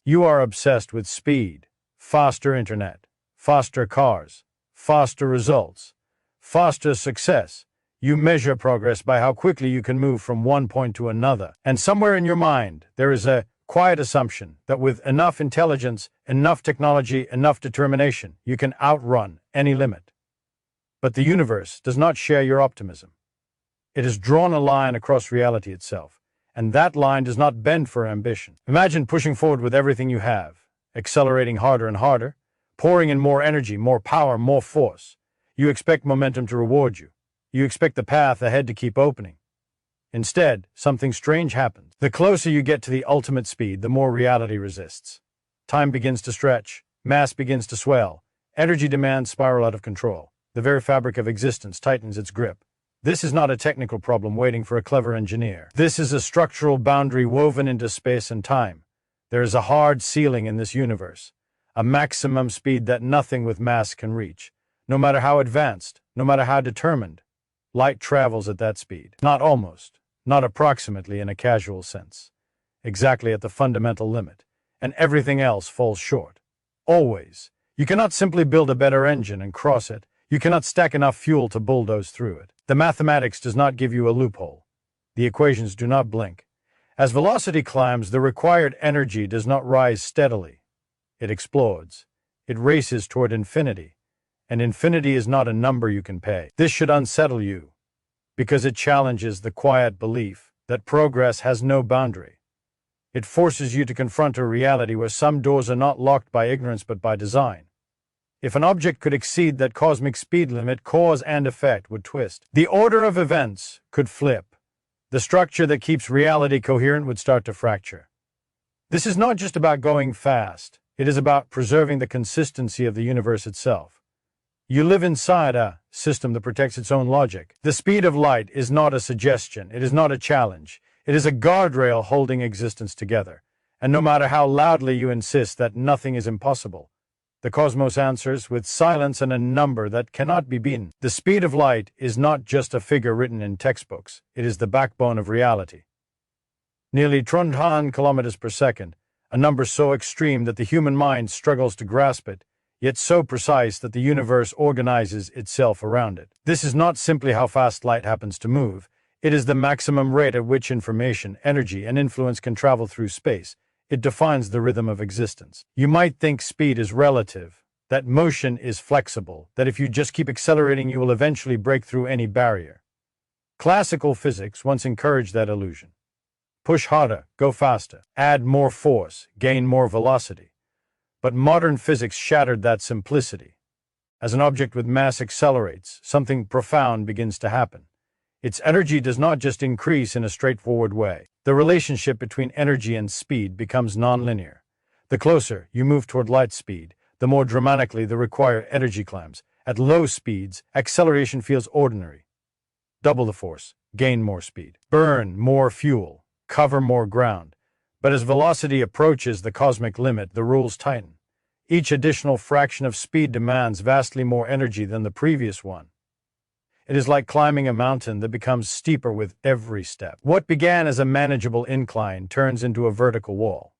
You are obsessed with speed, faster internet, faster cars, faster results, faster success. You measure progress by how quickly you can move from one point to another. And somewhere in your mind, there is a quiet assumption that with enough intelligence, enough technology, enough determination, you can outrun any limit. But the universe does not share your optimism. It has drawn a line across reality itself, and that line does not bend for ambition. Imagine pushing forward with everything you have, accelerating harder and harder, pouring in more energy, more power, more force. You expect momentum to reward you. You expect the path ahead to keep opening. Instead, something strange happens. The closer you get to the ultimate speed, the more reality resists. Time begins to stretch, mass begins to swell, energy demands spiral out of control. The very fabric of existence tightens its grip. This is not a technical problem waiting for a clever engineer. This is a structural boundary woven into space and time. There is a hard ceiling in this universe, a maximum speed that nothing with mass can reach. No matter how advanced, no matter how determined, light travels at that speed. Not almost, not approximately in a casual sense. Exactly at the fundamental limit. And everything else falls short. Always. You cannot simply build a better engine and cross it. You cannot stack enough fuel to bulldoze through it. The mathematics does not give you a loophole. The equations do not blink. As velocity climbs, the required energy does not rise steadily. It explodes. It races toward infinity. And infinity is not a number you can pay. This should unsettle you, because it challenges the quiet belief that progress has no boundary. It forces you to confront a reality where some doors are not locked by ignorance but by design. If an object could exceed that cosmic speed limit, cause and effect would twist. The order of events could flip. The structure that keeps reality coherent would start to fracture. This is not just about going fast. It is about preserving the consistency of the universe itself. You live inside a system that protects its own logic. The speed of light is not a suggestion. It is not a challenge. It is a guardrail holding existence together. And no matter how loudly you insist that nothing is impossible, the cosmos answers with silence and a number that cannot be beaten. The speed of light is not just a figure written in textbooks. It is the backbone of reality. Nearly 300 kilometers per second, a number so extreme that the human mind struggles to grasp it, yet so precise that the universe organizes itself around it. This is not simply how fast light happens to move. It is the maximum rate at which information, energy, and influence can travel through space. It defines the rhythm of existence. You might think speed is relative, that motion is flexible, that if you just keep accelerating you will eventually break through any barrier. Classical physics once encouraged that illusion. Push harder, go faster, add more force, gain more velocity. But modern physics shattered that simplicity. As an object with mass accelerates, something profound begins to happen. Its energy does not just increase in a straightforward way. The relationship between energy and speed becomes nonlinear. The closer you move toward light speed, the more dramatically the required energy climbs. At low speeds, acceleration feels ordinary. Double the force, gain more speed, burn more fuel, cover more ground. But as velocity approaches the cosmic limit, the rules tighten. Each additional fraction of speed demands vastly more energy than the previous one. It is like climbing a mountain that becomes steeper with every step. What began as a manageable incline turns into a vertical wall.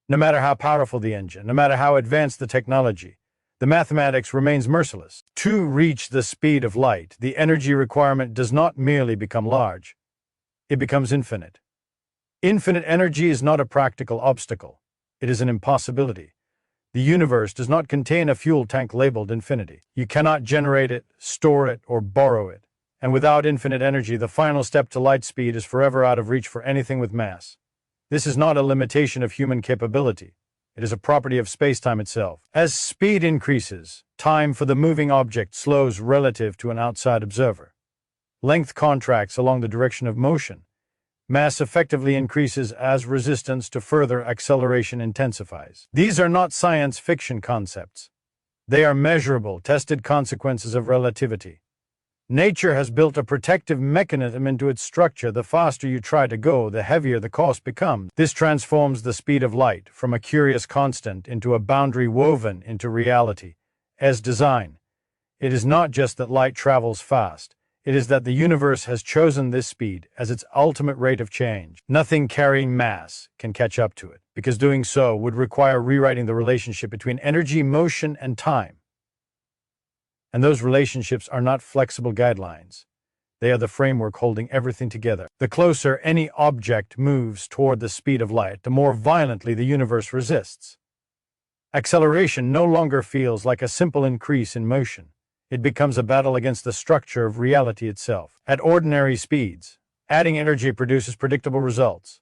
No matter how powerful the engine, no matter how advanced the technology, the mathematics remains merciless. To reach the speed of light, the energy requirement does not merely become large, it becomes infinite. Infinite energy is not a practical obstacle. It is an impossibility. The universe does not contain a fuel tank labeled infinity. You cannot generate it, store it, or borrow it. And without infinite energy, the final step to light speed is forever out of reach for anything with mass. This is not a limitation of human capability. It is a property of space-time itself. As speed increases, time for the moving object slows relative to an outside observer. Length contracts along the direction of motion. Mass effectively increases as resistance to further acceleration intensifies. These are not science fiction concepts. They are measurable, tested consequences of relativity. Nature has built a protective mechanism into its structure. The faster you try to go, the heavier the cost becomes. This transforms the speed of light from a curious constant into a boundary woven into reality. As design, it is not just that light travels fast. It is that the universe has chosen this speed as its ultimate rate of change. Nothing carrying mass can catch up to it, because doing so would require rewriting the relationship between energy, motion, and time. And those relationships are not flexible guidelines. They are the framework holding everything together. The closer any object moves toward the speed of light, the more violently the universe resists. Acceleration no longer feels like a simple increase in motion. It becomes a battle against the structure of reality itself. At ordinary speeds, adding energy produces predictable results.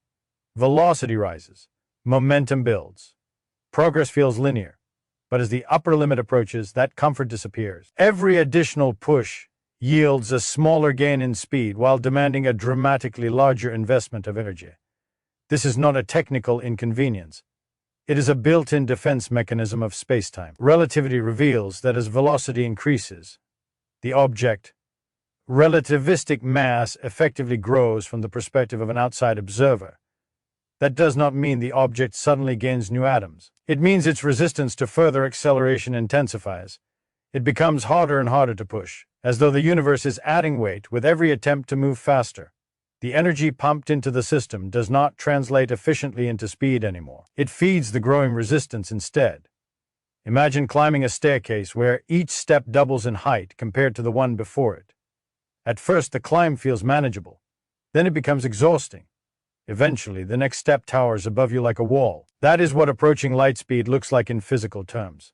Velocity rises, momentum builds. Progress feels linear, but as the upper limit approaches, that comfort disappears. Every additional push yields a smaller gain in speed while demanding a dramatically larger investment of energy. This is not a technical inconvenience. It is a built-in defense mechanism of spacetime. Relativity reveals that as velocity increases, the object, relativistic mass, effectively grows from the perspective of an outside observer. That does not mean the object suddenly gains new atoms. It means its resistance to further acceleration intensifies. It becomes harder and harder to push, as though the universe is adding weight with every attempt to move faster. The energy pumped into the system does not translate efficiently into speed anymore. It feeds the growing resistance instead. Imagine climbing a staircase where each step doubles in height compared to the one before it. At first, the climb feels manageable. Then it becomes exhausting. Eventually, the next step towers above you like a wall. That is what approaching light speed looks like in physical terms.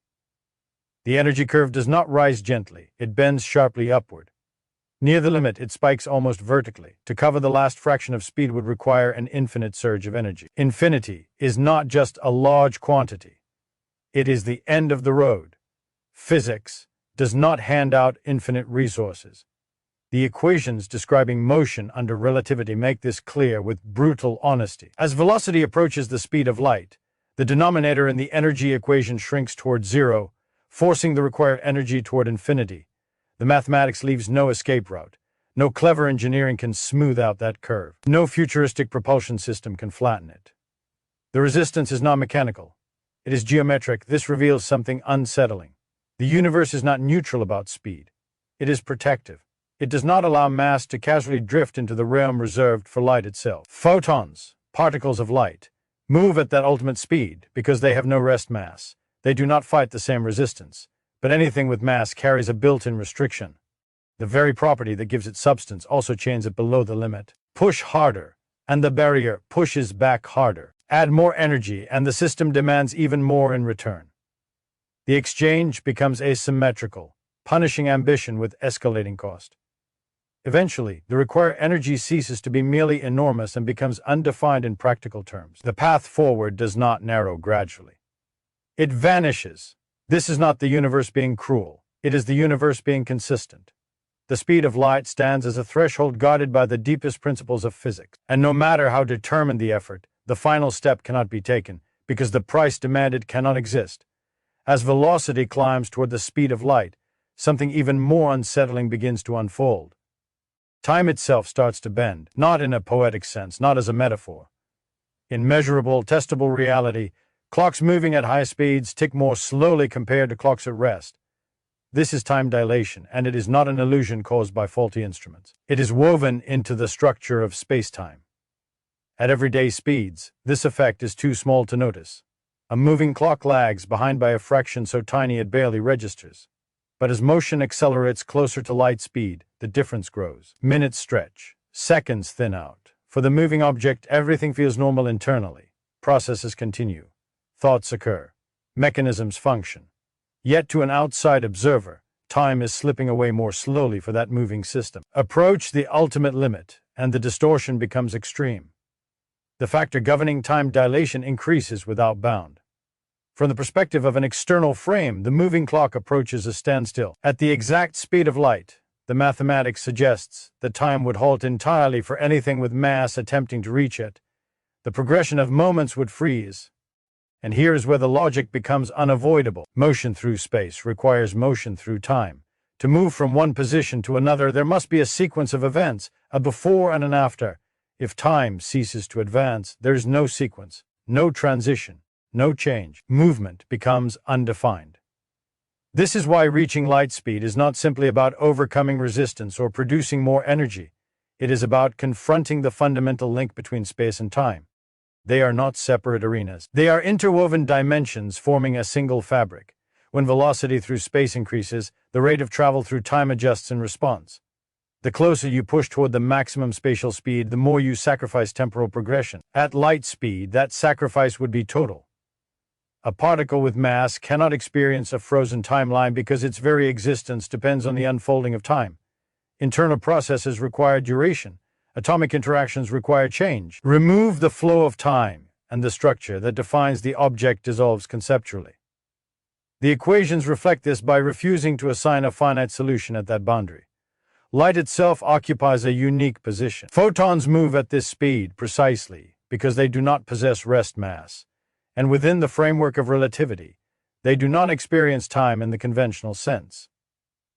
The energy curve does not rise gently. It bends sharply upward. Near the limit, it spikes almost vertically. To cover the last fraction of speed would require an infinite surge of energy. Infinity is not just a large quantity. It is the end of the road. Physics does not hand out infinite resources. The equations describing motion under relativity make this clear with brutal honesty. As velocity approaches the speed of light, the denominator in the energy equation shrinks toward zero, forcing the required energy toward infinity. The mathematics leaves no escape route. No clever engineering can smooth out that curve. No futuristic propulsion system can flatten it. The resistance is not mechanical. It is geometric. This reveals something unsettling. The universe is not neutral about speed. It is protective. It does not allow mass to casually drift into the realm reserved for light itself. Photons, particles of light, move at that ultimate speed because they have no rest mass. They do not fight the same resistance. But anything with mass carries a built-in restriction. The very property that gives it substance also chains it below the limit. Push harder, and the barrier pushes back harder. Add more energy, and the system demands even more in return. The exchange becomes asymmetrical, punishing ambition with escalating cost. Eventually, the required energy ceases to be merely enormous and becomes undefined in practical terms. The path forward does not narrow gradually. It vanishes. This is not the universe being cruel. It is the universe being consistent. The speed of light stands as a threshold guarded by the deepest principles of physics. And no matter how determined the effort, the final step cannot be taken, because the price demanded cannot exist. As velocity climbs toward the speed of light, something even more unsettling begins to unfold. Time itself starts to bend, not in a poetic sense, not as a metaphor. In measurable, testable reality, clocks moving at high speeds tick more slowly compared to clocks at rest. This is time dilation, and it is not an illusion caused by faulty instruments. It is woven into the structure of space-time. At everyday speeds, this effect is too small to notice. A moving clock lags behind by a fraction so tiny it barely registers. But as motion accelerates closer to light speed, the difference grows. Minutes stretch, seconds thin out. For the moving object, everything feels normal internally. Processes continue. Thoughts occur. Mechanisms function. Yet to an outside observer, time is slipping away more slowly for that moving system. Approach the ultimate limit, and the distortion becomes extreme. The factor governing time dilation increases without bound. From the perspective of an external frame, the moving clock approaches a standstill. At the exact speed of light, the mathematics suggests that time would halt entirely for anything with mass attempting to reach it. The progression of moments would freeze. And here is where the logic becomes unavoidable. Motion through space requires motion through time. To move from one position to another, there must be a sequence of events, a before and an after. If time ceases to advance, there is no sequence, no transition, no change. Movement becomes undefined. This is why reaching light speed is not simply about overcoming resistance or producing more energy. It is about confronting the fundamental link between space and time. They are not separate arenas. They are interwoven dimensions forming a single fabric. When velocity through space increases, the rate of travel through time adjusts in response. The closer you push toward the maximum spatial speed, the more you sacrifice temporal progression. At light speed, that sacrifice would be total. A particle with mass cannot experience a frozen timeline because its very existence depends on the unfolding of time. Internal processes require duration. Atomic interactions require change. Remove the flow of time, and the structure that defines the object dissolves conceptually. The equations reflect this by refusing to assign a finite solution at that boundary. Light itself occupies a unique position. Photons move at this speed precisely because they do not possess rest mass, and within the framework of relativity, they do not experience time in the conventional sense.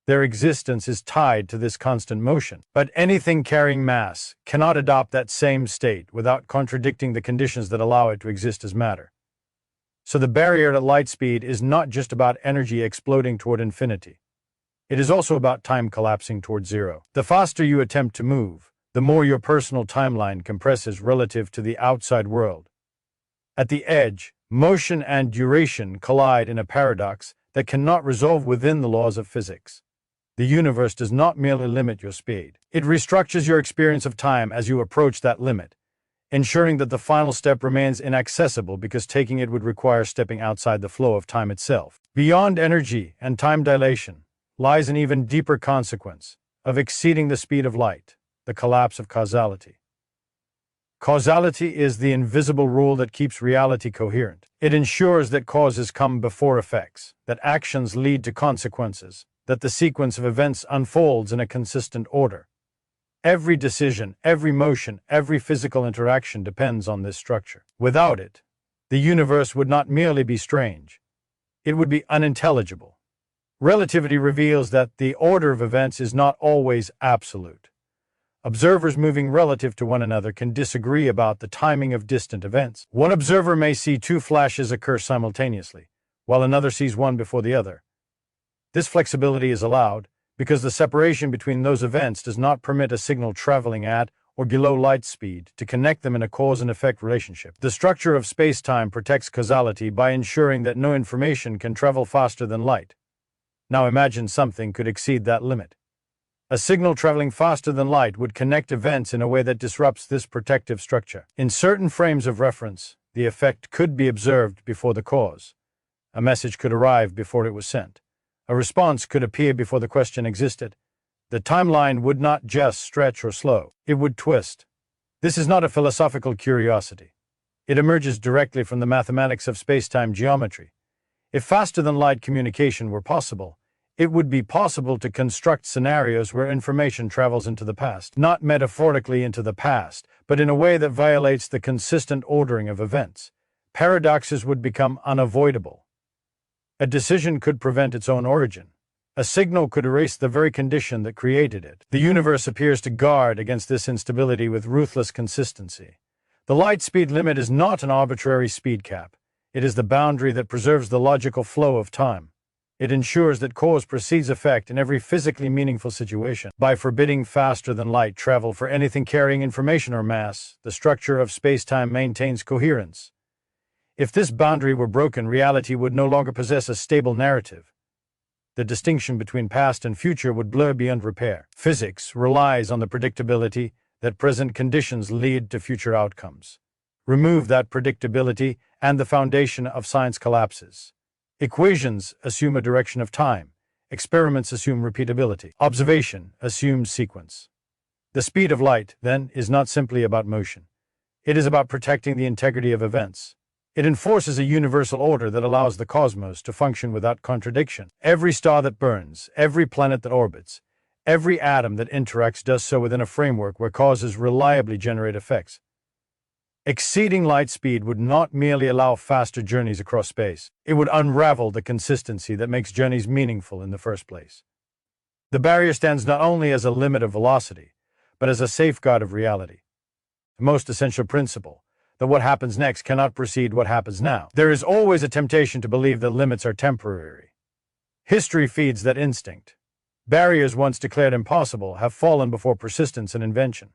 Their existence is tied to this constant motion. But anything carrying mass cannot adopt that same state without contradicting the conditions that allow it to exist as matter. So the barrier at light speed is not just about energy exploding toward infinity. It is also about time collapsing toward zero. The faster you attempt to move, the more your personal timeline compresses relative to the outside world. At the edge, motion and duration collide in a paradox that cannot resolve within the laws of physics. The universe does not merely limit your speed. It restructures your experience of time as you approach that limit, ensuring that the final step remains inaccessible because taking it would require stepping outside the flow of time itself. Beyond energy and time dilation lies an even deeper consequence of exceeding the speed of light, the collapse of causality. Causality is the invisible rule that keeps reality coherent. It ensures that causes come before effects, that actions lead to consequences, that the sequence of events unfolds in a consistent order. Every decision, every motion, every physical interaction depends on this structure. Without it, the universe would not merely be strange. It would be unintelligible. Relativity reveals that the order of events is not always absolute. Observers moving relative to one another can disagree about the timing of distant events. One observer may see two flashes occur simultaneously, while another sees one before the other. This flexibility is allowed because the separation between those events does not permit a signal traveling at or below light speed to connect them in a cause and effect relationship. The structure of space-time protects causality by ensuring that no information can travel faster than light. Now imagine something could exceed that limit. A signal traveling faster than light would connect events in a way that disrupts this protective structure. In certain frames of reference, the effect could be observed before the cause. A message could arrive before it was sent. A response could appear before the question existed. The timeline would not just stretch or slow, it would twist. This is not a philosophical curiosity. It emerges directly from the mathematics of space-time geometry. If faster-than-light communication were possible, it would be possible to construct scenarios where information travels into the past, not metaphorically into the past, but in a way that violates the consistent ordering of events. Paradoxes would become unavoidable. A decision could prevent its own origin. A signal could erase the very condition that created it. The universe appears to guard against this instability with ruthless consistency. The light speed limit is not an arbitrary speed cap. It is the boundary that preserves the logical flow of time. It ensures that cause precedes effect in every physically meaningful situation. By forbidding faster-than-light travel for anything carrying information or mass, the structure of space-time maintains coherence. If this boundary were broken, reality would no longer possess a stable narrative. The distinction between past and future would blur beyond repair. Physics relies on the predictability that present conditions lead to future outcomes. Remove that predictability, and the foundation of science collapses. Equations assume a direction of time. Experiments assume repeatability. Observation assumes sequence. The speed of light, then, is not simply about motion. It is about protecting the integrity of events. It enforces a universal order that allows the cosmos to function without contradiction. Every star that burns, every planet that orbits, every atom that interacts does so within a framework where causes reliably generate effects. Exceeding light speed would not merely allow faster journeys across space. It would unravel the consistency that makes journeys meaningful in the first place. The barrier stands not only as a limit of velocity, but as a safeguard of reality. The most essential principle, that what happens next cannot precede what happens now. There is always a temptation to believe that limits are temporary. History feeds that instinct. Barriers once declared impossible have fallen before persistence and invention.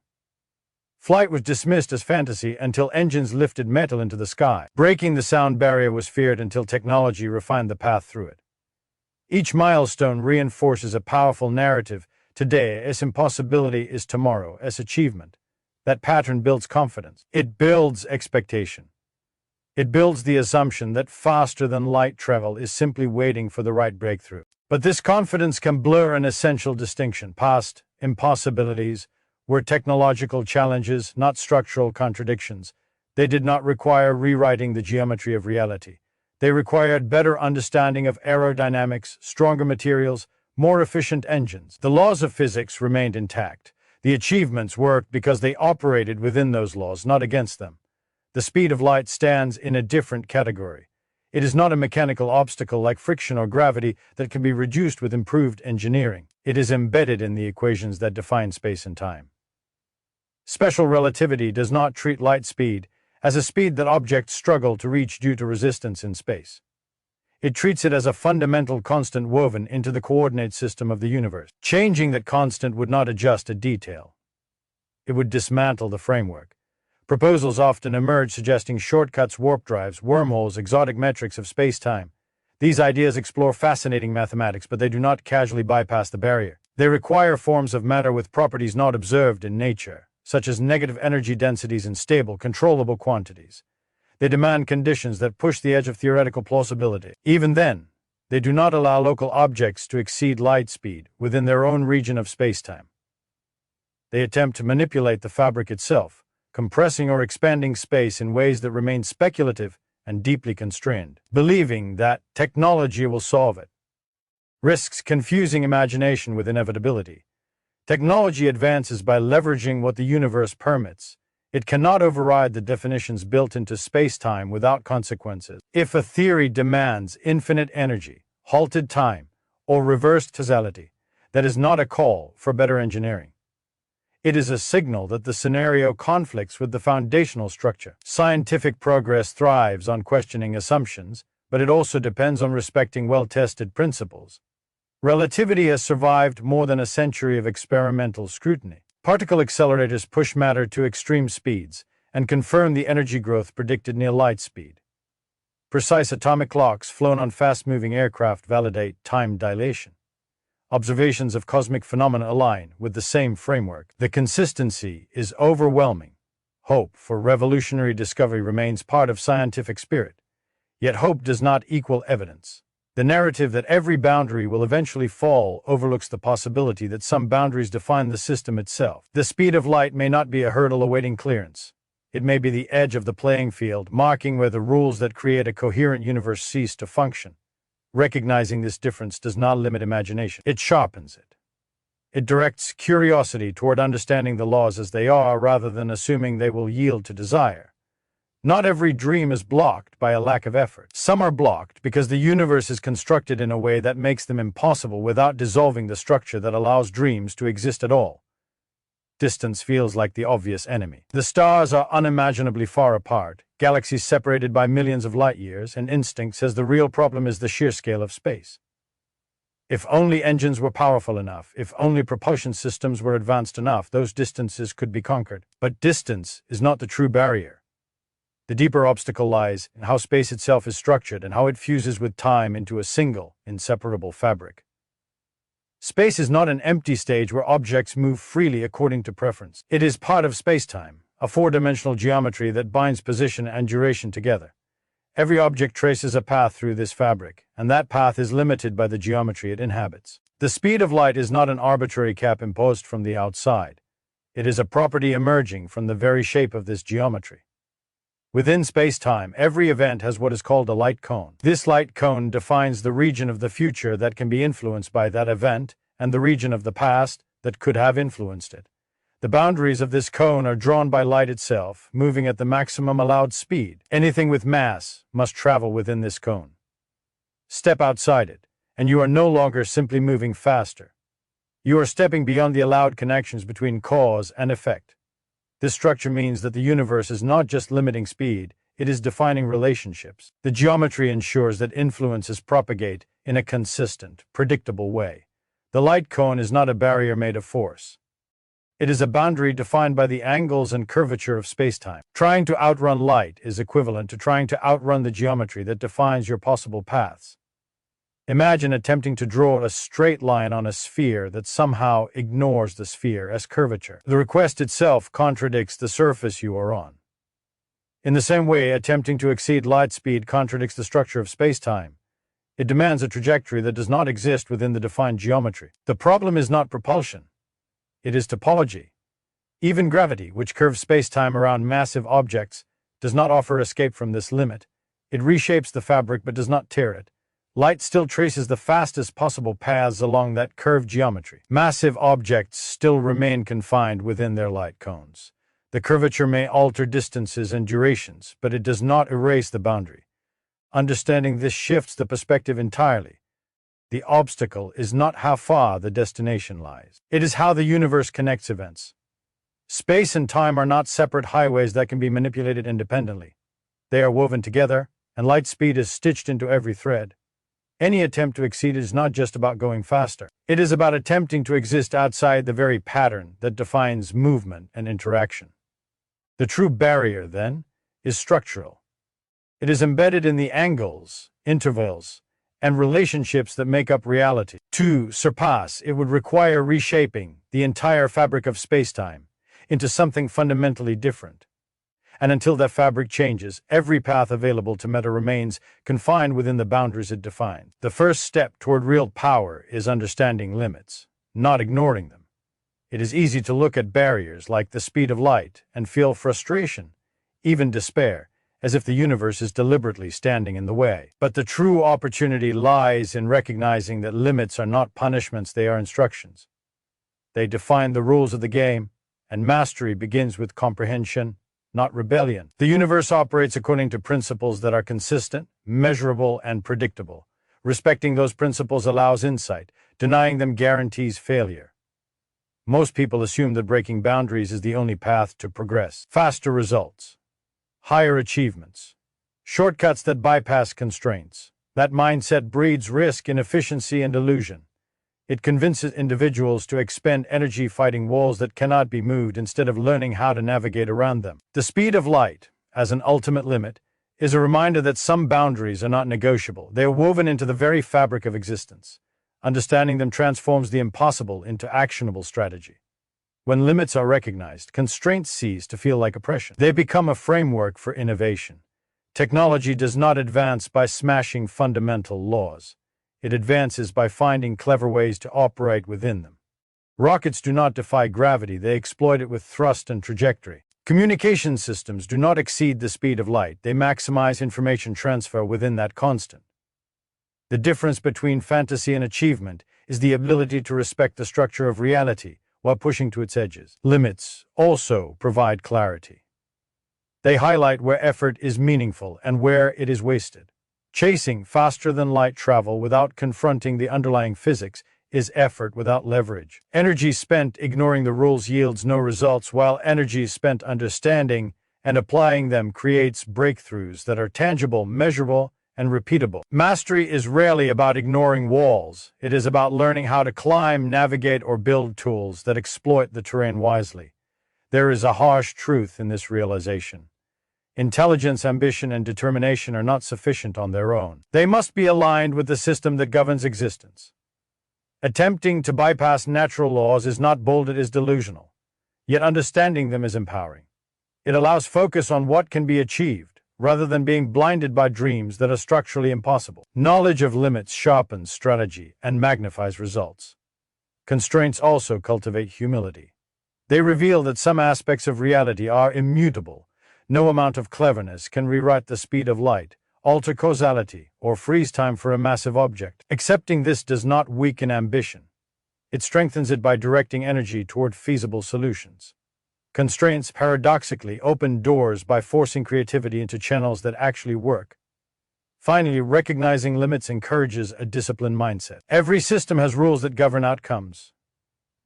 Flight was dismissed as fantasy until engines lifted metal into the sky. Breaking the sound barrier was feared until technology refined the path through it. Each milestone reinforces a powerful narrative. Today, as impossibility is tomorrow, as achievement. That pattern builds confidence. It builds expectation. It builds the assumption that faster than light travel is simply waiting for the right breakthrough. But this confidence can blur an essential distinction. Past impossibilities were technological challenges, not structural contradictions. They did not require rewriting the geometry of reality. They required better understanding of aerodynamics, stronger materials, more efficient engines. The laws of physics remained intact. The achievements worked because they operated within those laws, not against them. The speed of light stands in a different category. It is not a mechanical obstacle like friction or gravity that can be reduced with improved engineering. It is embedded in the equations that define space and time. Special relativity does not treat light speed as a speed that objects struggle to reach due to resistance in space. It treats it as a fundamental constant woven into the coordinate system of the universe. Changing that constant would not adjust a detail. It would dismantle the framework. Proposals often emerge suggesting shortcuts, warp drives, wormholes, exotic metrics of space-time. These ideas explore fascinating mathematics, but they do not casually bypass the barrier. They require forms of matter with properties not observed in nature, such as negative energy densities and stable, controllable quantities. They demand conditions that push the edge of theoretical plausibility. Even then, they do not allow local objects to exceed light speed within their own region of spacetime. They attempt to manipulate the fabric itself, compressing or expanding space in ways that remain speculative and deeply constrained, believing that technology will solve it. Risks confusing imagination with inevitability. Technology advances by leveraging what the universe permits. It cannot override the definitions built into space-time without consequences. If a theory demands infinite energy, halted time, or reversed causality, that is not a call for better engineering. It is a signal that the scenario conflicts with the foundational structure. Scientific progress thrives on questioning assumptions, but it also depends on respecting well-tested principles. Relativity has survived more than a century of experimental scrutiny. Particle accelerators push matter to extreme speeds and confirm the energy growth predicted near light speed. Precise atomic clocks flown on fast-moving aircraft validate time dilation. Observations of cosmic phenomena align with the same framework. The consistency is overwhelming. Hope for revolutionary discovery remains part of scientific spirit. Yet hope does not equal evidence. The narrative that every boundary will eventually fall overlooks the possibility that some boundaries define the system itself. The speed of light may not be a hurdle awaiting clearance. It may be the edge of the playing field, marking where the rules that create a coherent universe cease to function. Recognizing this difference does not limit imagination. It sharpens it. It directs curiosity toward understanding the laws as they are rather than assuming they will yield to desire. Not every dream is blocked by a lack of effort. Some are blocked because the universe is constructed in a way that makes them impossible without dissolving the structure that allows dreams to exist at all. Distance feels like the obvious enemy. The stars are unimaginably far apart, galaxies separated by millions of light years, and instinct says the real problem is the sheer scale of space. If only engines were powerful enough, if only propulsion systems were advanced enough, those distances could be conquered. But distance is not the true barrier. The deeper obstacle lies in how space itself is structured and how it fuses with time into a single, inseparable fabric. Space is not an empty stage where objects move freely according to preference. It is part of spacetime, a four-dimensional geometry that binds position and duration together. Every object traces a path through this fabric, and that path is limited by the geometry it inhabits. The speed of light is not an arbitrary cap imposed from the outside. It is a property emerging from the very shape of this geometry. Within space-time, every event has what is called a light cone. This light cone defines the region of the future that can be influenced by that event and the region of the past that could have influenced it. The boundaries of this cone are drawn by light itself, moving at the maximum allowed speed. Anything with mass must travel within this cone. Step outside it, and you are no longer simply moving faster. You are stepping beyond the allowed connections between cause and effect. This structure means that the universe is not just limiting speed, it is defining relationships. The geometry ensures that influences propagate in a consistent, predictable way. The light cone is not a barrier made of force. It is a boundary defined by the angles and curvature of spacetime. Trying to outrun light is equivalent to trying to outrun the geometry that defines your possible paths. Imagine attempting to draw a straight line on a sphere that somehow ignores the sphere as curvature. The request itself contradicts the surface you are on. In the same way, attempting to exceed light speed contradicts the structure of spacetime. It demands a trajectory that does not exist within the defined geometry. The problem is not propulsion. It is topology. Even gravity, which curves spacetime around massive objects, does not offer escape from this limit. It reshapes the fabric but does not tear it. Light still traces the fastest possible paths along that curved geometry. Massive objects still remain confined within their light cones. The curvature may alter distances and durations, but it does not erase the boundary. Understanding this shifts the perspective entirely. The obstacle is not how far the destination lies. It is how the universe connects events. Space and time are not separate highways that can be manipulated independently. They are woven together, and light speed is stitched into every thread. Any attempt to exceed it is not just about going faster. It is about attempting to exist outside the very pattern that defines movement and interaction. The true barrier, then, is structural. It is embedded in the angles, intervals, and relationships that make up reality. To surpass, it would require reshaping the entire fabric of spacetime into something fundamentally different. And until that fabric changes, every path available to matter remains confined within the boundaries it defines. The first step toward real power is understanding limits, not ignoring them. It is easy to look at barriers like the speed of light and feel frustration, even despair, as if the universe is deliberately standing in the way. But the true opportunity lies in recognizing that limits are not punishments, they are instructions. They define the rules of the game, and mastery begins with comprehension, not rebellion. The universe operates according to principles that are consistent, measurable, and predictable. Respecting those principles allows insight. Denying them guarantees failure. Most people assume that breaking boundaries is the only path to progress. Faster results. Higher achievements. Shortcuts that bypass constraints. That mindset breeds risk, inefficiency, and illusion. It convinces individuals to expend energy fighting walls that cannot be moved instead of learning how to navigate around them. The speed of light, as an ultimate limit, is a reminder that some boundaries are not negotiable. They are woven into the very fabric of existence. Understanding them transforms the impossible into actionable strategy. When limits are recognized, constraints cease to feel like oppression. They become a framework for innovation. Technology does not advance by smashing fundamental laws. It advances by finding clever ways to operate within them. Rockets do not defy gravity, they exploit it with thrust and trajectory. Communication systems do not exceed the speed of light, they maximize information transfer within that constant. The difference between fantasy and achievement is the ability to respect the structure of reality while pushing to its edges. Limits also provide clarity. They highlight where effort is meaningful and where it is wasted. Chasing faster-than-light travel without confronting the underlying physics is effort without leverage. Energy spent ignoring the rules yields no results, while energy spent understanding and applying them creates breakthroughs that are tangible, measurable, and repeatable. Mastery is rarely about ignoring walls. It is about learning how to climb, navigate, or build tools that exploit the terrain wisely. There is a harsh truth in this realization. Intelligence, ambition, and determination are not sufficient on their own. They must be aligned with the system that governs existence. Attempting to bypass natural laws is not bold, it is delusional. Yet understanding them is empowering. It allows focus on what can be achieved, rather than being blinded by dreams that are structurally impossible. Knowledge of limits sharpens strategy and magnifies results. Constraints also cultivate humility. They reveal that some aspects of reality are immutable. No amount of cleverness can rewrite the speed of light, alter causality, or freeze time for a massive object. Accepting this does not weaken ambition. It strengthens it by directing energy toward feasible solutions. Constraints paradoxically open doors by forcing creativity into channels that actually work. Finally, recognizing limits encourages a disciplined mindset. Every system has rules that govern outcomes.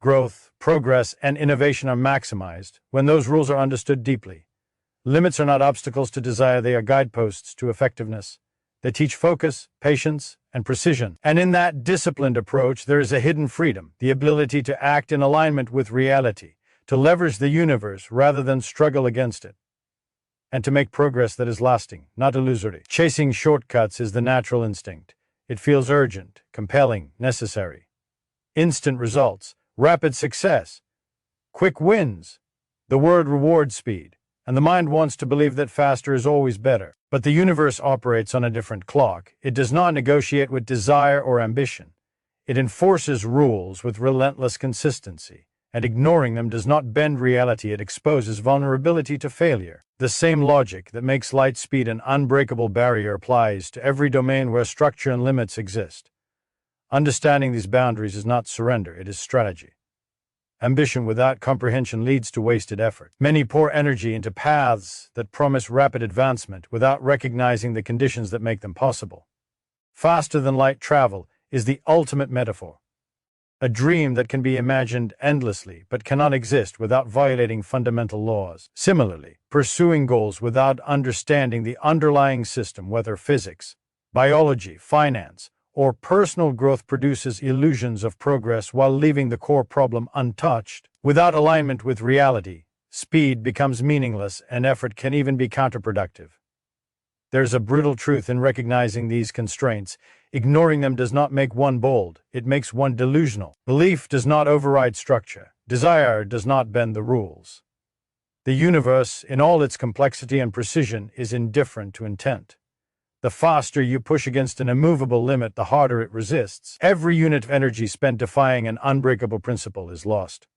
Growth, progress, and innovation are maximized when those rules are understood deeply. Limits are not obstacles to desire, they are guideposts to effectiveness. They teach focus, patience, and precision. And in that disciplined approach, there is a hidden freedom, the ability to act in alignment with reality, to leverage the universe rather than struggle against it, and to make progress that is lasting, not illusory. Chasing shortcuts is the natural instinct. It feels urgent, compelling, necessary. Instant results, rapid success, quick wins. The word rewards speed, and the mind wants to believe that faster is always better. But the universe operates on a different clock. It does not negotiate with desire or ambition. It enforces rules with relentless consistency, and ignoring them does not bend reality, it exposes vulnerability to failure. The same logic that makes light speed an unbreakable barrier applies to every domain where structure and limits exist. Understanding these boundaries is not surrender, it is strategy. Ambition without comprehension leads to wasted effort. Many pour energy into paths that promise rapid advancement without recognizing the conditions that make them possible. Faster-than-light travel is the ultimate metaphor. A dream that can be imagined endlessly but cannot exist without violating fundamental laws. Similarly, pursuing goals without understanding the underlying system, whether physics, biology, finance, or personal growth, produces illusions of progress while leaving the core problem untouched. Without alignment with reality, speed becomes meaningless and effort can even be counterproductive. There's a brutal truth in recognizing these constraints. Ignoring them does not make one bold, it makes one delusional. Belief does not override structure. Desire does not bend the rules. The universe, in all its complexity and precision, is indifferent to intent. The faster you push against an immovable limit, the harder it resists. Every unit of energy spent defying an unbreakable principle is lost.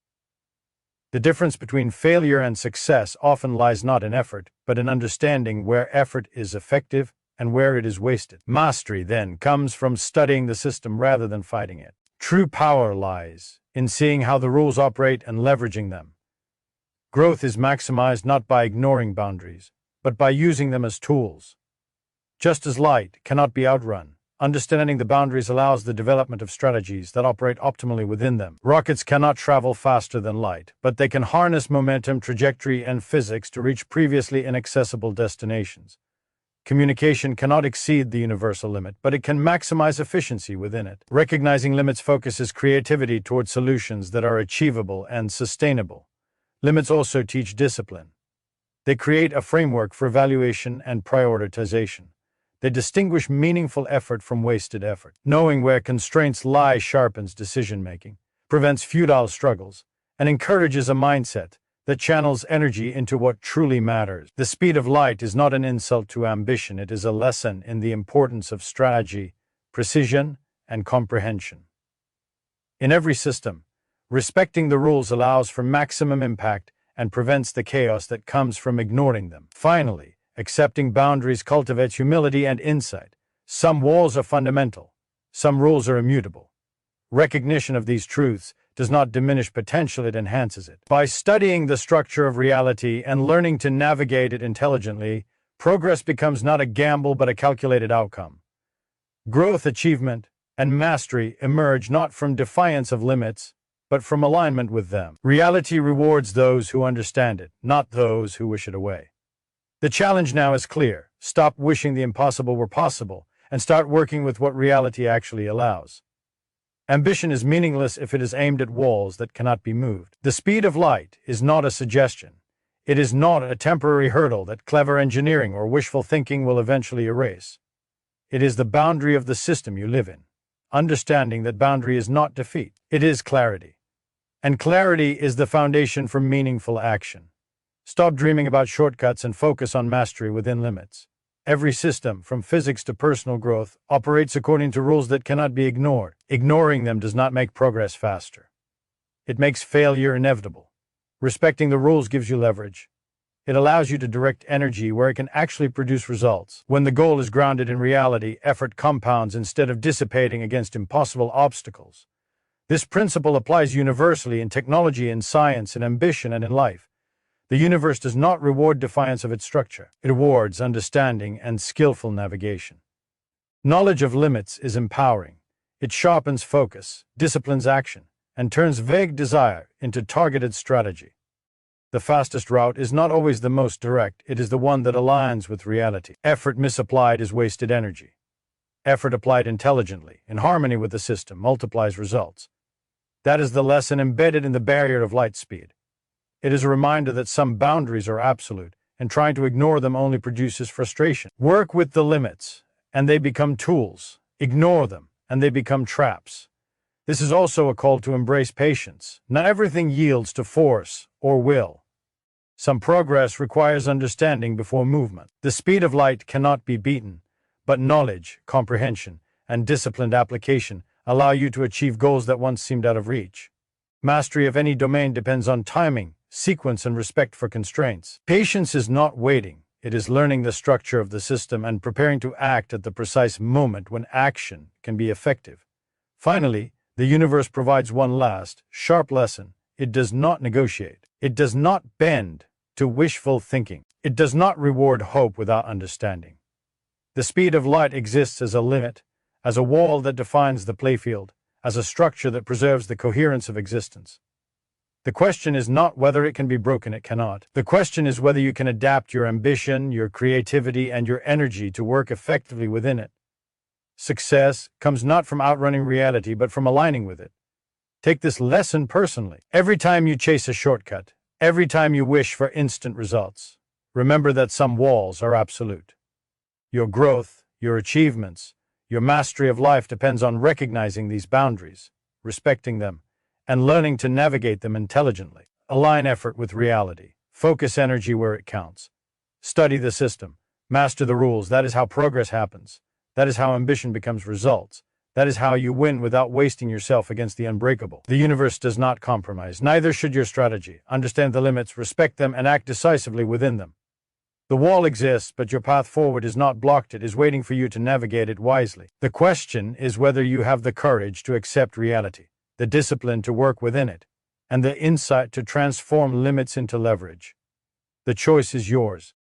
The difference between failure and success often lies not in effort, but in understanding where effort is effective and where it is wasted. Mastery, then, comes from studying the system rather than fighting it. True power lies in seeing how the rules operate and leveraging them. Growth is maximized not by ignoring boundaries, but by using them as tools. Just as light cannot be outrun, understanding the boundaries allows the development of strategies that operate optimally within them. Rockets cannot travel faster than light, but they can harness momentum, trajectory, and physics to reach previously inaccessible destinations. Communication cannot exceed the universal limit, but it can maximize efficiency within it. Recognizing limits focuses creativity toward solutions that are achievable and sustainable. Limits also teach discipline. They create a framework for evaluation and prioritization. They distinguish meaningful effort from wasted effort. Knowing where constraints lie sharpens decision-making, prevents futile struggles, and encourages a mindset that channels energy into what truly matters. The speed of light is not an insult to ambition, it is a lesson in the importance of strategy, precision, and comprehension. In every system, respecting the rules allows for maximum impact and prevents the chaos that comes from ignoring them. Finally, accepting boundaries cultivates humility and insight. Some walls are fundamental, some rules are immutable. Recognition of these truths does not diminish potential, it enhances it. By studying the structure of reality and learning to navigate it intelligently, progress becomes not a gamble but a calculated outcome. Growth, achievement, and mastery emerge not from defiance of limits, but from alignment with them. Reality rewards those who understand it, not those who wish it away. The challenge now is clear. Stop wishing the impossible were possible and start working with what reality actually allows. Ambition is meaningless if it is aimed at walls that cannot be moved. The speed of light is not a suggestion. It is not a temporary hurdle that clever engineering or wishful thinking will eventually erase. It is the boundary of the system you live in. Understanding that boundary is not defeat, it is clarity. And clarity is the foundation for meaningful action. Stop dreaming about shortcuts and focus on mastery within limits. Every system, from physics to personal growth, operates according to rules that cannot be ignored. Ignoring them does not make progress faster. It makes failure inevitable. Respecting the rules gives you leverage. It allows you to direct energy where it can actually produce results. When the goal is grounded in reality, effort compounds instead of dissipating against impossible obstacles. This principle applies universally in technology, in science, in ambition, and in life. The universe does not reward defiance of its structure. It rewards understanding and skillful navigation. Knowledge of limits is empowering. It sharpens focus, disciplines action, and turns vague desire into targeted strategy. The fastest route is not always the most direct, it is the one that aligns with reality. Effort misapplied is wasted energy. Effort applied intelligently, in harmony with the system, multiplies results. That is the lesson embedded in the barrier of light speed. It is a reminder that some boundaries are absolute, and trying to ignore them only produces frustration. Work with the limits, and they become tools. Ignore them, and they become traps. This is also a call to embrace patience. Not everything yields to force or will. Some progress requires understanding before movement. The speed of light cannot be beaten, but knowledge, comprehension, and disciplined application allow you to achieve goals that once seemed out of reach. Mastery of any domain depends on timing, sequence, and respect for constraints. Patience is not waiting. It is learning the structure of the system and preparing to act at the precise moment when action can be effective. Finally, the universe provides one last, sharp lesson. It does not negotiate. It does not bend to wishful thinking. It does not reward hope without understanding. The speed of light exists as a limit, as a wall that defines the playfield, as a structure that preserves the coherence of existence. The question is not whether it can be broken, it cannot. The question is whether you can adapt your ambition, your creativity, and your energy to work effectively within it. Success comes not from outrunning reality, but from aligning with it. Take this lesson personally. Every time you chase a shortcut, every time you wish for instant results, remember that some walls are absolute. Your growth, your achievements, your mastery of life depends on recognizing these boundaries, respecting them, and learning to navigate them intelligently. Align effort with reality. Focus energy where it counts. Study the system. Master the rules. That is how progress happens. That is how ambition becomes results. That is how you win without wasting yourself against the unbreakable. The universe does not compromise. Neither should your strategy. Understand the limits, respect them, and act decisively within them. The wall exists, but your path forward is not blocked. It is waiting for you to navigate it wisely. The question is whether you have the courage to accept reality, the discipline to work within it, and the insight to transform limits into leverage. The choice is yours.